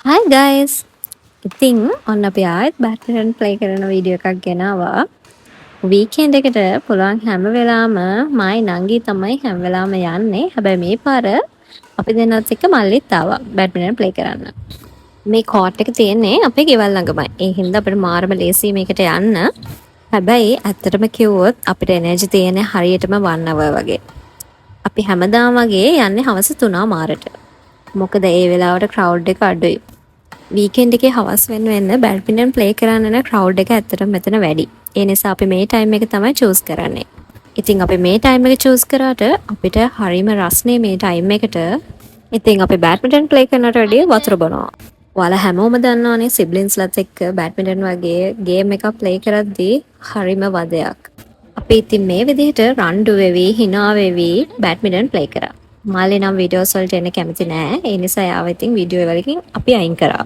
Hi guys! ඉතින් ඔන්න අපි ආයෙත් බැඩ්මින්ටන් ප්ලේ කරන වීඩියෝ එකක් ගෙනාවා. වීකෙන්ඩ් එකට පුළුවන් හැම වෙලාවම මයි නංගි තමයි හැම වෙලාවම යන්නේ. හැබැයි මේ පාර අපි දෙන්නත් එක්ක මල්ලිත් ආවා බැඩ්මින්ටන් ප්ලේ කරන්න. මේ කෝට් එක තියෙන්නේ අපේ ගෙවල් ළඟමයි. ඒ හින්දා අපිට මාරම ලේසි මේකට යන්න. හැබැයි ඇත්තටම කිව්වොත් අපිට එනර්ජි තියෙන්නේ හරියටම 1 hour වගේ. අපි හැමදාම වගේ යන්නේ හවස 3 මාරට. මොකද ඒ වෙලාවට ක්‍රවුඩ් එක අඩුයි. වීකෙන්ඩ් එකේ හවස් වෙන්න බැඩ්මින්ටන් ප්ලේ කරන්න යන ක්‍රවුඩ් එක ඇත්තටම මෙතන වැඩි. ඒ නිසා අපි මේ ටයිම් එක තමයි චූස් කරන්නේ. ඉතින් අපි මේ ටයිම් එක චූස් කරාට අපිට හරිම රස්නේ මේ ටයිම් එකට. ඉතින් අපි බැඩ්මින්ටන් ප්ලේ කරනට වැඩිය වතුර බොනවා. ඔයාලා හැමෝම දන්නවනේ සිබ්ලින්ස්ලත් එක්ක බැඩ්මින්ටන් වගේ ගේම් එකක් ප්ලේ කරද්දී හරිම වදයක්. අපි ඉතින් මේ විදිහට රණ්ඩු වෙවි hina වෙවි බැඩ්මින්ටන් ප්ලේ කරා. මාලේ නම් වීඩියෝස් වලට එන්න කැමති නෑ. ඒ නිසා යාව ඉතින් වීඩියෝ වලකින් අපි අයින් කරා.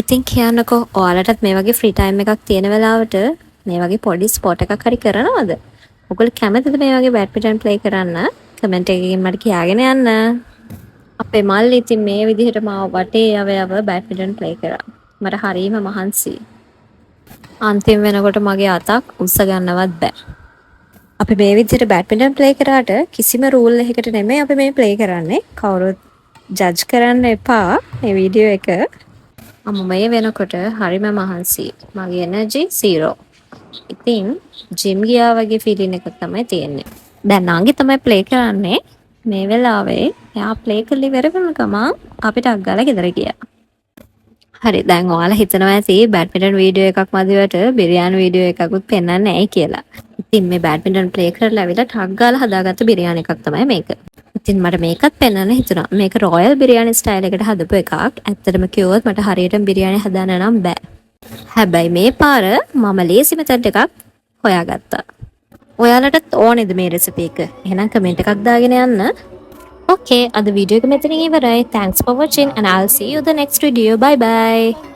ඉතින් කියන්නකෝ ඔයාලටත් මේ වගේ ෆ්‍රී ටයිම් එකක් තියෙන වෙලාවට මේ වගේ පොඩි ස්පෝට් එකක් හරි කරනවද? ඔයගොල්ලෝ කැමතිද මේ වගේ බැඩ්මින්ටන් ප්ලේ කරන්න? කමෙන්ට් එකකින් මට කියාගෙන යන්න. අපේ මල්ලි ඉතින් මේ විදිහට මාව වටේ යව බැඩ්මින්ටන් ප්ලේ කරා. මට හරිම මහන්සියි. අන්තිම වෙනකොට මගේ අතක් උස්ස ගන්නවත් බෑ. අපි මේ විදිහට බැඩ්මින්ටන් ප්ලේ කරාට කිසිම රූල් එකකට නෙමෙයි අපි මේ ප්ලේ කරන්නේ. කවුරුත් ජජ් කරන්න එපා මේ වීඩියෝ එක. මේ වෙනකොට හරිම මහන්සි. මගේ එනර්ජි 0. ඉතින් ජිම් ගියා වගේ ෆීලින් එකක් තමයි තියෙන්නේ. දැන් නාංගි තමයි ප්ලේ කරන්නේ. මේ වෙලාවේ එයා ප්ලේ කරලා ඉවර වෙන ගමන් අපිට අග්ගාලා ගෙදර ගියා. හරි දැන් ඔයාලා හිතනවා ඇති බැඩ්මින්ටන් වීඩියෝ එකක් මදිවට බිරියානි වීඩියෝ එකකුත් පෙන්වන්නේ නැහැ කියලා. ඉතින් මේ බැඩ්මින්ටන් ප්ලේ කරලා ඇවිල්ලා ටක් ගාලා හදාගත්ත බිරියානි එකක් තමයි මේක. ඉතින් මට මේකත් පෙන්වන්න හිතුණා. මේක රොයල් බිරියානි ස්ටයිල් එකට හදපු එකක්. ඇත්තටම කිව්වොත් මට හරියටම බිරියානි හදාන්න නම් බෑ. හැබැයි මේ පාර මම ලේසි මෙතඩ් එකක් හොයාගත්තා. ඔයාලටත් ඕනේද මේ රෙසිපි එක? එහෙනම් කමෙන්ට් එකක් දාගෙන යන්න. Okay, අද වීඩියෝ එක මෙතනින් ඉවරයි. Thanks for watching and I'll see you the next video. Bye bye.